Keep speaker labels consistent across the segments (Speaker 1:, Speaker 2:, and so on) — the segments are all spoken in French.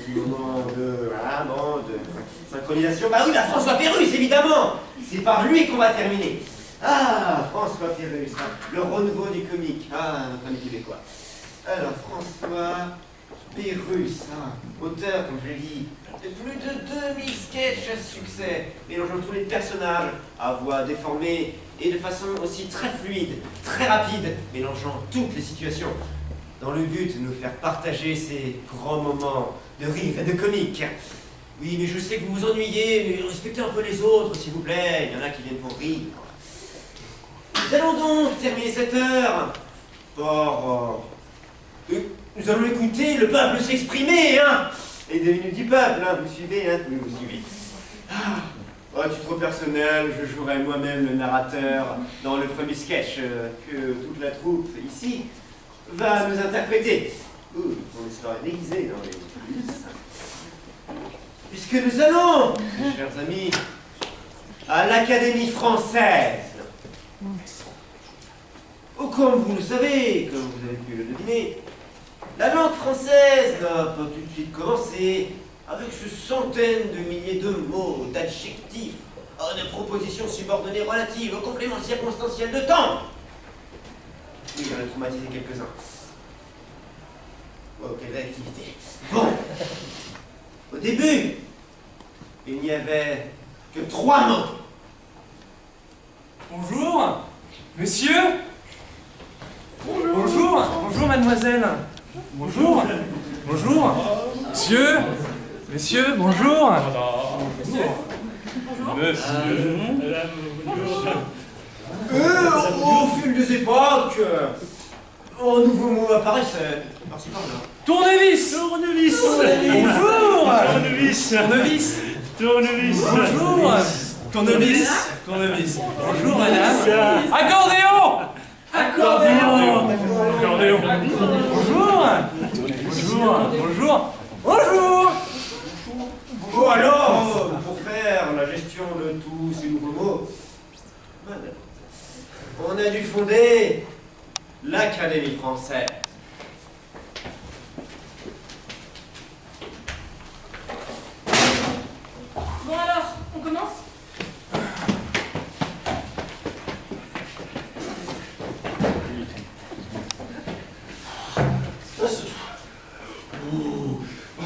Speaker 1: petit moment de, voilà, bon, de synchronisation. Bah oui, la François Pérusse, évidemment. C'est par lui qu'on va terminer. Ah, François Pérusse, hein, le renouveau du comique. Ah, notre ami québécois. Alors, François Pérusse, hein, auteur, comme je l'ai dit, de plus de 2000 sketchs à succès, mélangeant tous les personnages à voix déformée et de façon aussi très fluide, très rapide, mélangeant toutes les situations, dans le but de nous faire partager ces grands moments de rire et de comique. Oui, mais je sais que vous vous ennuyez, mais respectez un peu les autres, s'il vous plaît, il y en a qui viennent pour rire. Nous allons donc terminer cette heure par... nous allons écouter le peuple s'exprimer, hein. Les 2 minutes du peuple, hein, vous suivez, hein, oui, vous suivez. Ah, à titre personnel, je jouerai moi-même le narrateur dans le premier sketch que toute la troupe ici va nous interpréter. On sera déguisé dans les coulisses. Puisque nous allons, mes chers amis, à l'Académie française. Oh, comme vous le savez, comme vous avez pu le deviner, la langue française n'a pas tout de suite commencé avec ce centaine de milliers de mots, d'adjectifs, de propositions subordonnées relatives, au complément circonstanciel de temps. Oui, j'en ai traumatisé quelques-uns. Oh, quelle réactivité. Bon, au début, il n'y avait que 3 mots.
Speaker 2: Bonjour, monsieur. Bonjour, mademoiselle. Bonjour, monsieur, bonjour.
Speaker 1: Au fil des époques, un nouveau mot apparaissait. Par-ci par-là.
Speaker 2: Tournevis. Bonjour. Tournevis. Bonjour, madame. Accordéon. Bonjour.
Speaker 1: Bon alors, pour faire la gestion de tous ces nouveaux mots, on a dû fonder l'Académie française.
Speaker 3: Bon alors, on commence?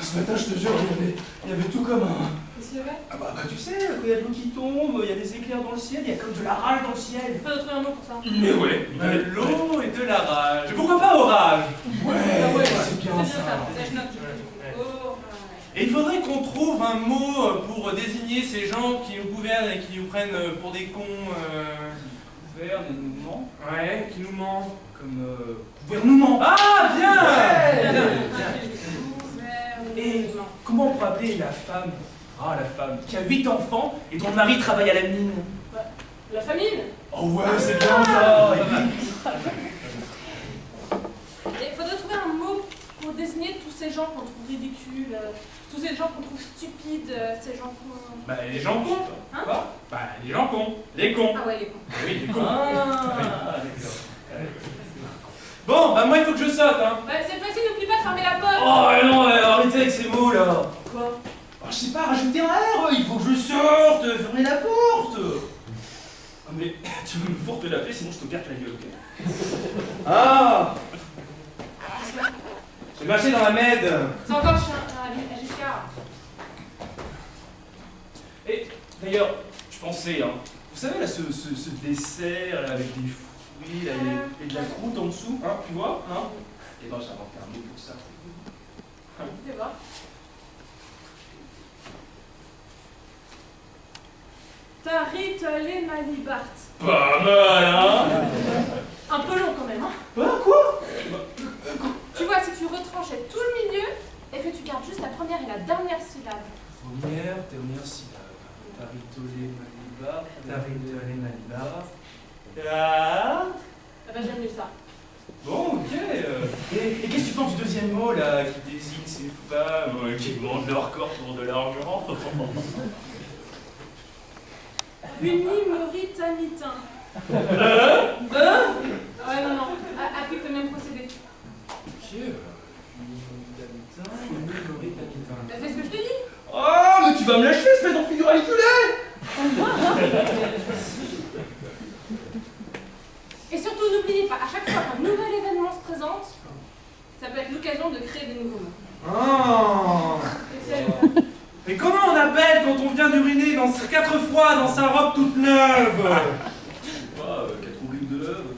Speaker 4: Ce matin, je te jure, il y avait tout comme un...
Speaker 3: Qu'est-ce qu'il y avait?
Speaker 4: Ah bah tu sais, quand il y a de l'eau qui tombe, il y a des éclairs dans le ciel, il y a comme de la rage dans le ciel.
Speaker 3: Faut trouver un mot pour ça.
Speaker 4: Mais ouais,
Speaker 2: De l'eau et de la rage. Pourquoi pas orage?
Speaker 4: ouais,
Speaker 3: Ah ouais,
Speaker 4: c'est bien ça.
Speaker 3: Je note. Oh,
Speaker 2: Et il faudrait qu'on trouve un mot pour désigner ces gens qui nous gouvernent et qui nous prennent pour des cons.
Speaker 4: Gouverne et nous ment,
Speaker 2: Ouais, qui nous mentent.
Speaker 4: comme gouvernement.
Speaker 2: Ah, bien.
Speaker 4: Ouais.
Speaker 2: Bien.
Speaker 4: Et comment on pourrait appeler la femme qui a 8 enfants et dont le mari travaille à la mine?
Speaker 3: la famine.
Speaker 4: Oh ouais, c'est bien ça.
Speaker 3: Il faudrait trouver un mot pour désigner tous ces gens qu'on trouve ridicules, tous ces gens qu'on trouve stupides, ces gens qu'on...
Speaker 2: Bah, les gens cons.
Speaker 3: Hein?
Speaker 2: Quoi? Bah, les gens cons. Les cons.
Speaker 3: Ah ouais, les cons.
Speaker 2: Oui, les cons.
Speaker 4: Ah,
Speaker 2: Bon, bah moi il faut que je saute, hein.
Speaker 3: Bah, cette fois-ci, n'oublie pas de fermer la porte.
Speaker 4: Oh non, arrêtez avec ces mots là.
Speaker 3: Quoi?
Speaker 4: Oh, je sais pas, rajoutez un R, il faut que je sorte, fermez la porte. Ah mais tu veux me forte la paix, sinon je te perde la gueule, ok? Ah, j'ai marché dans la Med.
Speaker 3: C'est encore à Giscard.
Speaker 4: Et d'ailleurs, je pensais, hein, vous savez là, ce dessert là, avec des fruits là, et de la croûte en dessous, hein, tu vois, hein? Et ben j'ai inventé un mot pour ça.
Speaker 3: Fais voir. Tarit les Malibart.
Speaker 4: Pas mal, hein?
Speaker 3: Un peu long quand même, hein?
Speaker 4: Quoi?
Speaker 3: Tu vois, si tu retranchais tout le milieu et que tu gardes juste la première et la dernière syllabe.
Speaker 4: Dernière syllabe. Taritolé Malibar.
Speaker 3: Ah bah j'aime mieux ça.
Speaker 4: Bon, ok. Et qu'est-ce que tu penses du deuxième mot là qui désigne ces femmes qui vendent leur corps pour de l'argent?
Speaker 3: Unimoritanitain. Ouais, non. Applique le même procédé.
Speaker 4: Ok. Unimoritanitain.
Speaker 3: Bah,
Speaker 4: vas me lâcher, espèce d'enfiguré enculé!
Speaker 3: Et surtout, n'oubliez pas, à chaque fois qu'un nouvel événement se présente, ça peut être l'occasion de créer des nouveaux mots.
Speaker 2: Oh.
Speaker 3: Et c'est-
Speaker 2: Mais comment on appelle quand on vient d'uriner 4 fois dans sa robe toute neuve?
Speaker 4: Je sais pas, 4 olives de l'œuvre.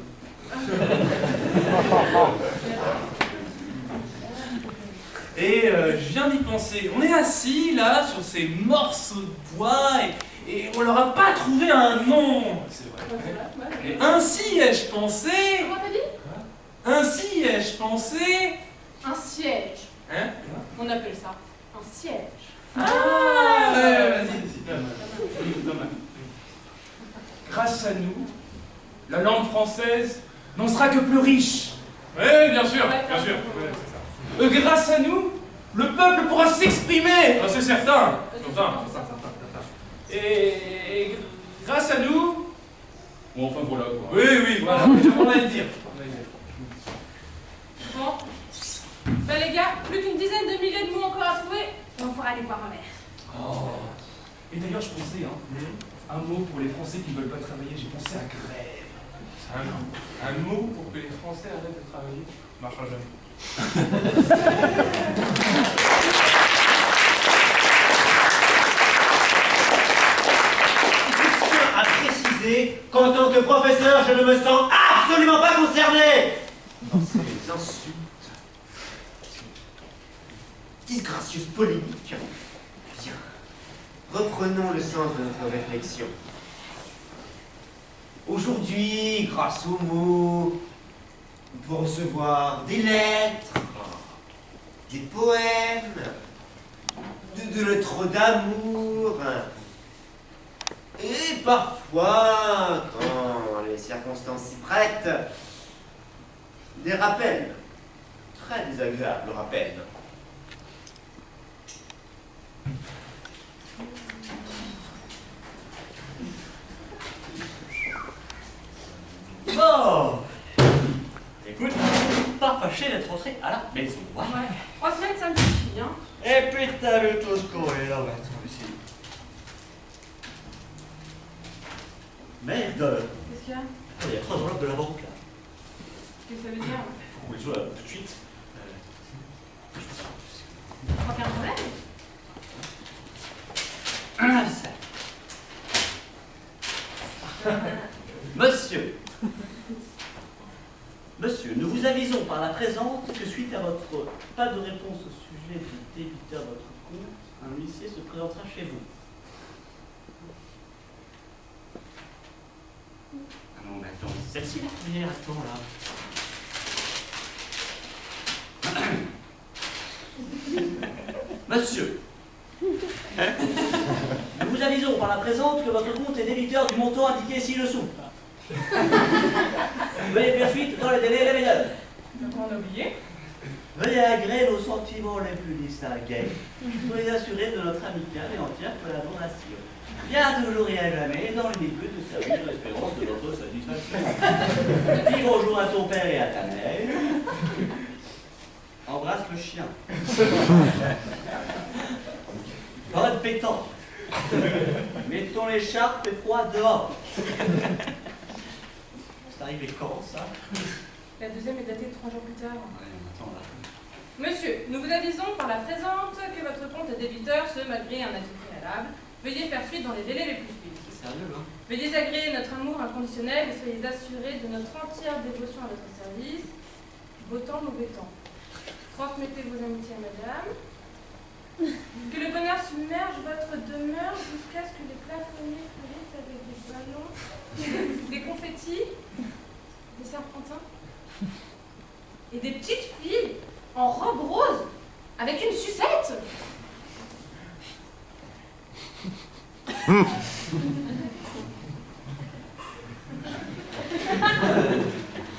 Speaker 2: Et je viens d'y penser. On est assis là sur ces morceaux de bois et on leur a pas trouvé un nom. C'est vrai. Et ainsi ai-je pensé.
Speaker 3: Comment t'as dit?
Speaker 2: Ainsi ai-je pensé.
Speaker 3: Un siège.
Speaker 2: Hein?
Speaker 3: On appelle ça un siège.
Speaker 2: Vas-y.
Speaker 4: Pas mal. Grâce à nous, la langue française n'en sera que plus riche.
Speaker 2: Oui, bien sûr,
Speaker 3: Ouais,
Speaker 2: bien sûr.
Speaker 3: ouais.
Speaker 2: Ouais, c'est ça.
Speaker 4: Grâce à nous, le peuple pourra s'exprimer.
Speaker 2: Ah, c'est certain. Enfin.
Speaker 4: Et grâce à nous... Bon, enfin voilà quoi.
Speaker 2: Oui, voilà. On va le dire.
Speaker 3: Bon. Ben les gars, plus qu'une dizaine de milliers de mots encore à trouver, et on pourra aller boire un verre.
Speaker 4: Oh. Et d'ailleurs, je pensais, hein, un mot pour les Français qui ne veulent pas travailler, j'ai pensé à grève.
Speaker 2: Un mot pour que les Français arrêtent de travailler. Ça marchera jamais.
Speaker 1: Je tiens à préciser qu'en tant que professeur, je ne me sens absolument pas concerné par ces insultes. Disgracieuses polémiques. Bien. Reprenons le sens de notre réflexion. Aujourd'hui, grâce aux mots, on peut recevoir des lettres, des poèmes, de lettres d'amour, et parfois, quand les circonstances s'y prêtent, des rappels, très désagréables rappels.
Speaker 5: Bon, écoute, pas fâché d'être rentré à la maison.
Speaker 3: Ouais. 3 semaines, ça me suffit, hein.
Speaker 5: Et puis t'as vu tout ce qu'on est là maintenant ici. Merde,
Speaker 3: Qu'est-ce qu'il y a?
Speaker 5: il y a 3 enveloppes de la banque là.
Speaker 3: Qu'est-ce que ça veut dire?
Speaker 5: Faut qu'on les soit tout de suite.
Speaker 3: Tu crois qu'il y a un problème?
Speaker 5: Ça. Monsieur, nous vous avisons par la présente que suite à votre pas de réponse au sujet du débiteur de votre compte, un huissier se présentera chez vous. Ah non, mais attends, celle-ci là, mais attends là. Monsieur, nous vous avisons par la présente que votre compte est débiteur du montant indiqué ci-dessous. Veuillez faire suite dans le délai et la méthode.
Speaker 3: Donc on a oublié.
Speaker 5: Veuillez agréer nos sentiments les plus distingués pour les assurer de notre amicale et entière collaboration. Bien toujours et à jamais dans l'unique de servir l'espérance de votre satisfaction. Dis bonjour à ton père et à ta mère. Embrasse le chien. Bonne pétante. Mettons l'écharpe et froid dehors. C'est arrivé quand ça?
Speaker 3: La deuxième est datée 3 jours plus tard.
Speaker 5: Ouais, attends là.
Speaker 3: Monsieur, nous vous avisons par la présente que votre compte est débiteur, ce malgré un avis préalable. Veuillez faire suite dans les délais les plus suivis.
Speaker 5: C'est sérieux, hein?
Speaker 3: Veuillez agréer notre amour inconditionnel et soyez assurés de notre entière dévotion à votre service. Beau temps, mauvais temps. Transmettez vos amitiés à madame. Que le bonheur submerge votre demeure jusqu'à ce que les plafonniers fleurissent avec des ballons, des confettis, des serpentins et des petites filles en robe rose avec une sucette.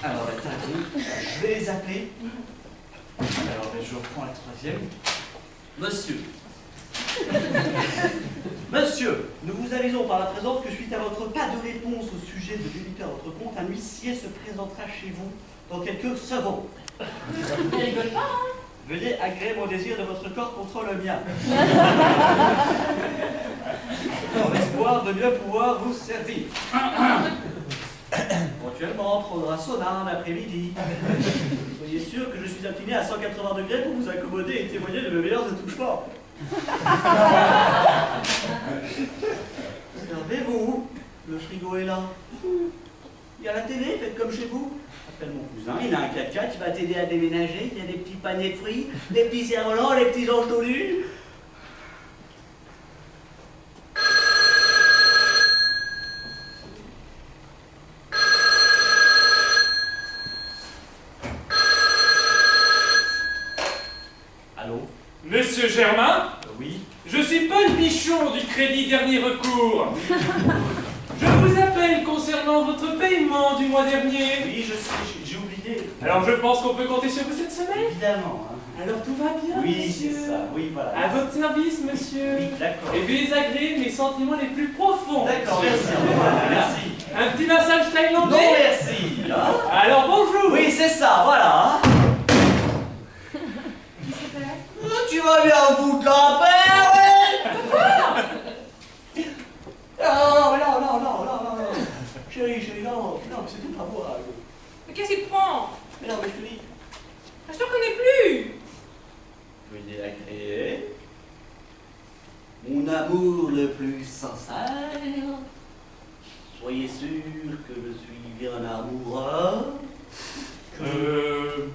Speaker 5: Alors, attends, je vais les appeler. Alors, je reprends la troisième. Monsieur. Monsieur, nous vous avisons par la présente que suite à votre pas de réponse au sujet de débiteur à votre compte, un huissier se présentera chez vous dans quelques secondes.
Speaker 3: Il rigole pas, hein?
Speaker 5: Veuillez agréer mon désir de votre corps contre le mien. Dans l'espoir de mieux pouvoir vous servir. Éventuellement, prendre un sauna l'après-midi. Soyez sûr que je suis incliné à 180 degrés pour vous accommoder et témoigner de mes meilleurs attouchements. Servez-vous, le frigo est là. Il y a la télé, faites comme chez vous. Appelle mon cousin, il a un 4x4, il va t'aider à déménager. Il y a des petits paniers de fruits, des petits cerfs-volants, des petits anges tout nus. Allô?
Speaker 2: Monsieur Germain,
Speaker 5: Oui?
Speaker 2: je suis Paul Bichon du Crédit Dernier Recours. Je vous appelle concernant votre paiement du mois dernier.
Speaker 5: Oui, je sais, j'ai oublié.
Speaker 2: Alors je pense qu'on peut compter sur vous cette semaine.
Speaker 5: Évidemment. Hein.
Speaker 2: Alors tout va bien,
Speaker 5: Oui,
Speaker 2: monsieur.
Speaker 5: c'est ça. Oui, voilà.
Speaker 2: À votre service, monsieur.
Speaker 5: Oui, d'accord.
Speaker 2: Et veuillez agréer mes sentiments les plus profonds.
Speaker 5: D'accord,
Speaker 2: monsieur.
Speaker 5: merci. Merci.
Speaker 2: Un petit massage
Speaker 5: Non,
Speaker 2: thaïlandais.
Speaker 5: merci. Hein?
Speaker 2: Alors bonjour.
Speaker 5: Oui, c'est ça, voilà. Tu vas bien foutre la paix, ouais. Non, mais non. Chérie, non, mais c'est tout à moi.
Speaker 3: Mais qu'est-ce qu'il prend?
Speaker 5: Mais non, mais je te dis.
Speaker 3: Je te reconnais plus.
Speaker 5: Veuillez agréer mon amour le plus sincère. Soyez sûr que je suis bien amoureux.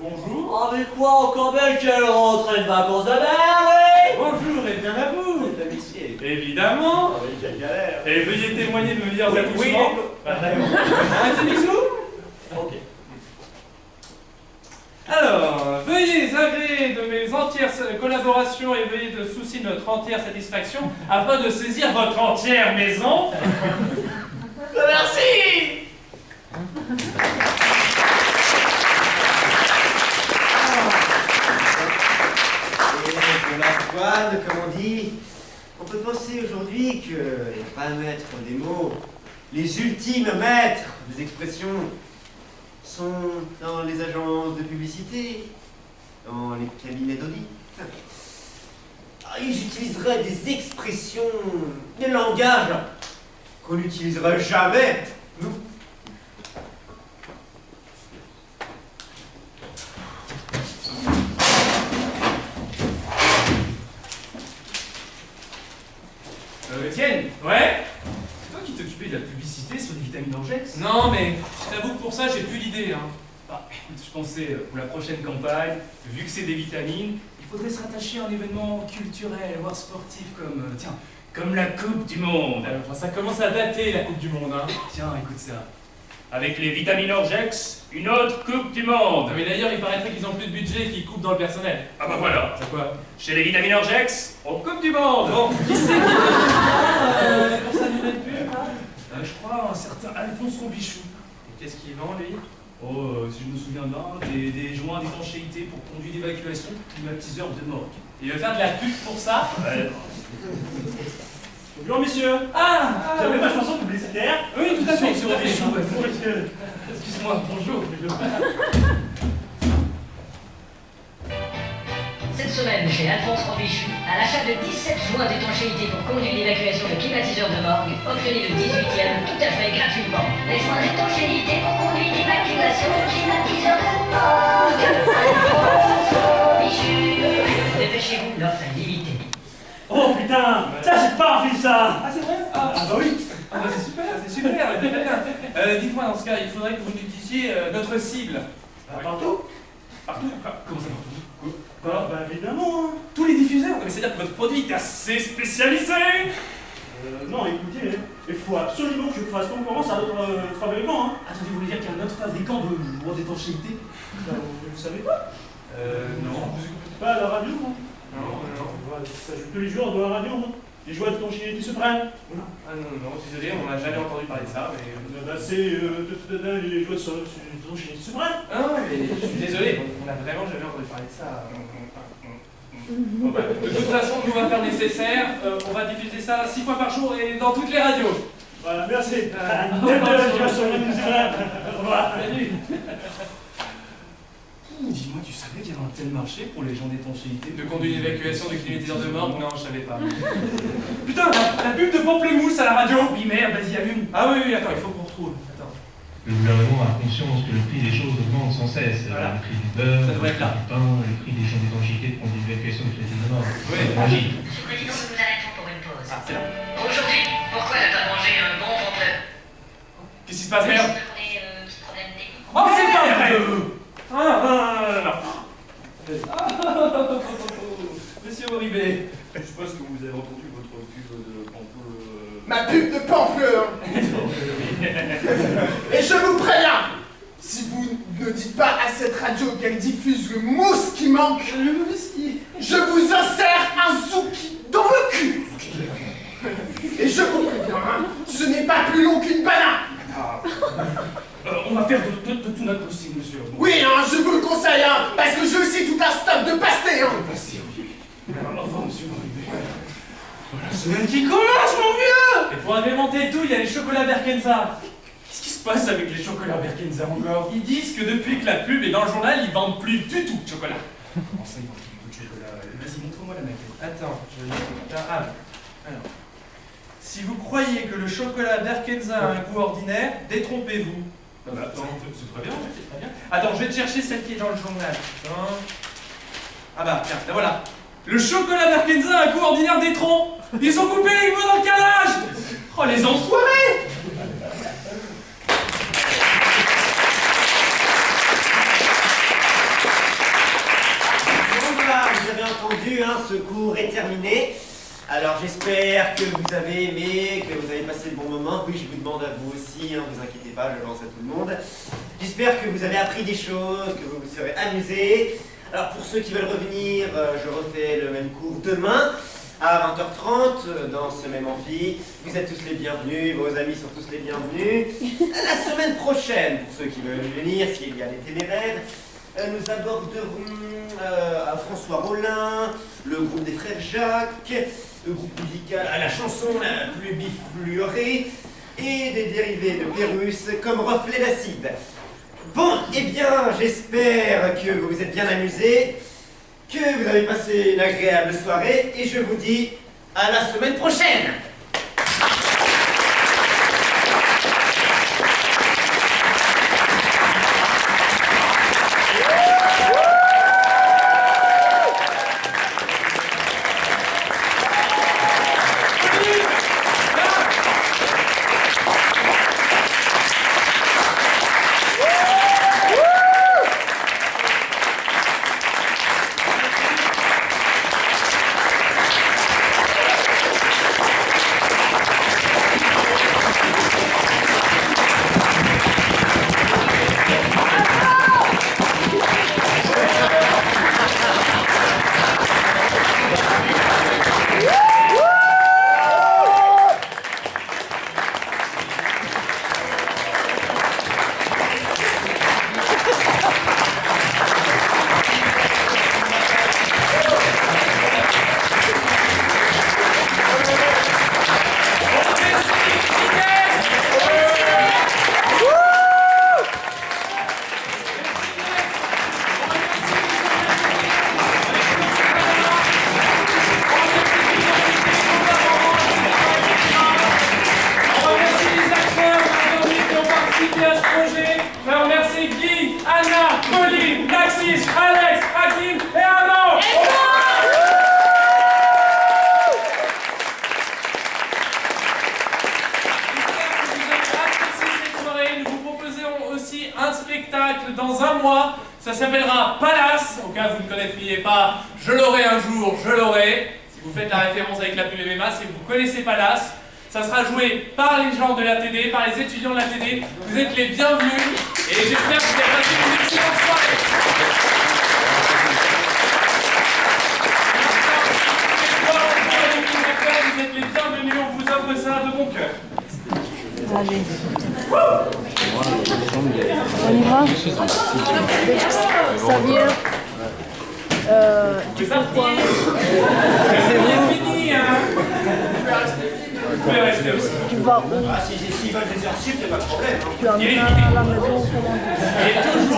Speaker 2: Bonjour.
Speaker 5: Avec quoi encore belle quelle rentrée de vacances de mer, oui.
Speaker 2: Bonjour et bien à vous.
Speaker 5: L'amitié.
Speaker 2: Évidemment.
Speaker 5: Ah oui, quelle galère.
Speaker 2: Et veuillez témoigner de mes meilleurs
Speaker 5: Oui,
Speaker 2: attouchements.
Speaker 5: oui.
Speaker 2: Un petit bisou.
Speaker 5: Ok.
Speaker 2: Alors, veuillez agréer de mes entières collaborations et veuillez de souci de notre entière satisfaction afin de saisir votre entière maison.
Speaker 5: Merci.
Speaker 1: Et pour la douane, comme on dit, on peut penser aujourd'hui que les vrais maîtres des mots, les ultimes maîtres des expressions, sont dans les agences de publicité, dans les cabinets d'audit. Ils utiliseraient des expressions, des langages qu'on n'utiliserait jamais, nous.
Speaker 2: Étienne. Ouais.
Speaker 4: C'est toi qui t'occupais de la publicité sur les vitamines Orgex?
Speaker 2: Non, mais je t'avoue que pour ça, j'ai plus d'idée. Hein.
Speaker 4: Bah, écoute, je pensais pour la prochaine campagne, vu que c'est des vitamines, il faudrait se rattacher à un événement culturel, voire sportif comme, tiens, comme la Coupe du Monde.
Speaker 2: Enfin, ça commence à dater la Coupe du Monde. Hein.
Speaker 4: Tiens, écoute ça. Avec les vitamines Orgex, une autre Coupe du Monde.
Speaker 2: Mais d'ailleurs, il paraîtrait qu'ils ont plus de budget et qu'ils coupent dans le personnel.
Speaker 4: Ah bah voilà.
Speaker 2: C'est quoi?
Speaker 4: Chez les vitamines Orgex, on Coupe du Monde.
Speaker 2: Bon, qui c'est qui veut pour sa nouvelle pub là?
Speaker 4: Je crois un certain Alphonse Robichou.
Speaker 2: Et qu'est-ce qu'il vend lui?
Speaker 4: Oh, si je me souviens bien, des joints d'étanchéité pour conduite d'évacuation, climatiseur de morgue.
Speaker 2: Il veut faire de la pub pour ça?
Speaker 4: Ouais.
Speaker 6: Bonjour messieurs,
Speaker 2: Ah,
Speaker 6: j'avais ma chanson publicitaire.
Speaker 2: oui, tout à fait,
Speaker 4: Sur Robichou, ouais.
Speaker 6: Bonjour messieurs.
Speaker 4: Excuse-moi, bonjour.
Speaker 7: Cette semaine, chez Alphonse Robichou, à l'achat de 17 joints d'étanchéité pour conduire l'évacuation de climatiseurs de morgue, obtenez le 18e tout à fait gratuitement. Les joints d'étanchéité pour conduire l'évacuation de climatiseurs de morgue. Alphonse Robichou. Dépêchez-vous, l'offre est limitée.
Speaker 6: Oh putain, ça c'est pas un film ça.
Speaker 2: Ah, c'est vrai? Ah bah oui. Ah bah c'est super, c'est super, très bien. Dites-moi, dans ce cas, il faudrait que vous nous disiez notre cible.
Speaker 6: Partout.
Speaker 2: Partout? Comment ça partout?
Speaker 6: Bah évidemment. Hein.
Speaker 2: Tous les diffuseurs? Mais c'est-à-dire que votre produit est assez spécialisé.
Speaker 6: Non écoutez, il faut absolument que je fasse concurrence à d'autres fabricants. Hein.
Speaker 4: Attendez, vous voulez dire qu'il y a un autre fabricant de joints d'étanchéité?
Speaker 6: Bah, vous savez pas?
Speaker 2: Non.
Speaker 6: Vous écoutez pas à la radio hein.
Speaker 2: Non.
Speaker 6: Voilà, ça joue tous les jours dans la radio. Hein. Les joies d'étanchéité se prennent.
Speaker 2: Ah non, désolé, on n'a jamais entendu parler de ça, mais...
Speaker 6: Bah c'est les joies d'étanchéité se prennent.
Speaker 2: Ah non, mais je suis désolé, on n'a vraiment jamais entendu parler de ça. Bon, bah, de toute façon, nous on va faire le nécessaire, on va diffuser ça 6 fois par jour et dans toutes les radios.
Speaker 6: Voilà, merci.
Speaker 2: Au revoir.
Speaker 6: Au revoir.
Speaker 2: Salut.
Speaker 4: Dis-moi, tu savais qu'il y avait un tel marché pour les gens d'étanchéité?
Speaker 2: De conduire l'évacuation de climatiseurs de morgue? Non, je savais pas. Putain, la pub de Pamplemousse à la radio!
Speaker 4: Oui, merde, vas-y, allume.
Speaker 2: Ah oui, attends, il faut qu'on retrouve. Attends.
Speaker 8: Le gouvernement a conscience que le prix des choses augmente sans cesse.
Speaker 2: Voilà.
Speaker 8: Le prix du beurre,
Speaker 2: Ça
Speaker 8: le
Speaker 2: devrait
Speaker 8: prix
Speaker 2: être là.
Speaker 8: du pain, le prix des gens d'étanchéité de conduire l'évacuation de crédit de mort.
Speaker 2: Oui.
Speaker 8: Magie.
Speaker 7: Monsieur le Président, nous nous arrêtons pour une pause.
Speaker 2: Ah, c'est là.
Speaker 7: Aujourd'hui, pourquoi ne pas manger un bon ventre?
Speaker 2: Qu'est-ce qui se passe, merde?
Speaker 7: On est petit problème technique.
Speaker 2: Oh, c'est pas vrai!
Speaker 4: Monsieur Moribé, je suppose que vous avez entendu votre pub de Pample...
Speaker 9: Ma pub de pampleur. Et je vous préviens, si vous ne dites pas à cette radio qu'elle diffuse le mousse qui manque, je vous insère un zouki dans le cul. Et je vous préviens, hein, ce n'est pas plus long qu'une banane.
Speaker 4: on va faire de tout notre possible, monsieur. Bon.
Speaker 9: Oui, hein, je vous le conseille, hein, parce que j'ai aussi tout un stock de pastés. Hein.
Speaker 4: Au revoir, monsieur Moribé.
Speaker 2: La semaine qui commence, mon vieux! Et pour agrémenter le tout, il y a les chocolats Berkenza.
Speaker 4: Qu'est-ce qui se passe avec les chocolats Berkenza encore?
Speaker 2: Ils disent que depuis que la pub est dans le journal, ils vendent plus du tout de chocolat.
Speaker 4: Comment ça, ils vendent beaucoup de chocolat? Vas-y, montre-moi la maquette.
Speaker 2: Attends, alors. Si vous croyez que le chocolat Berkenza a un goût ordinaire, détrompez-vous.
Speaker 4: Ah bah, attends, c'est très bien, c'est très bien.
Speaker 2: Attends, je vais te chercher celle qui est dans le journal. Attends. Ah bah, tiens, la voilà. Le chocolat Berkenza a un goût ordinaire d'étron. Ils ont coupé les mots dans le calage. Oh, les enfoirés!
Speaker 1: Donc voilà, vous avez entendu, hein, ce cours est terminé. Alors j'espère que vous avez aimé, que vous avez passé le bon moment. Oui, je vous demande à vous aussi, hein, vous inquiétez pas, je lance à tout le monde. J'espère que vous avez appris des choses, que vous vous serez amusés. Alors pour ceux qui veulent revenir, je refais le même cours demain à 20h30 dans ce même amphi. Vous êtes tous les bienvenus, vos amis sont tous les bienvenus. La semaine prochaine, pour ceux qui veulent venir, s'il y a des téméraires, nous aborderons François Rollin, le groupe des frères Jacques, le groupe musical à la chanson la plus bifluorée et des dérivés de Pérus comme reflet d'acide. Bon, eh bien, j'espère que vous vous êtes bien amusés, que vous avez passé une agréable soirée et je vous dis à la semaine prochaine.
Speaker 2: Dans un mois, ça s'appellera Palace. Au cas où vous ne connaîtriez pas, je l'aurai un jour, je l'aurai. Si vous faites la référence avec la pub MMA, si vous connaissez Palace, ça sera joué par les gens de l'ATD, par les étudiants de l'ATD. Vous êtes les bienvenus et j'espère que vous avez passé une excellente soirée. Vous êtes les bienvenus, on vous offre ça de bon cœur.
Speaker 10: Allez. On y va? Ça vient. Tu fais quoi?
Speaker 2: C'est fini, hein? Vous pouvez rester aussi.
Speaker 10: Tu vas où?
Speaker 1: Ah, si veulent des heures sup, il n'y a pas de problème. Hein.
Speaker 10: Tu amènes à la maison, comment tu fais?
Speaker 2: Et toujours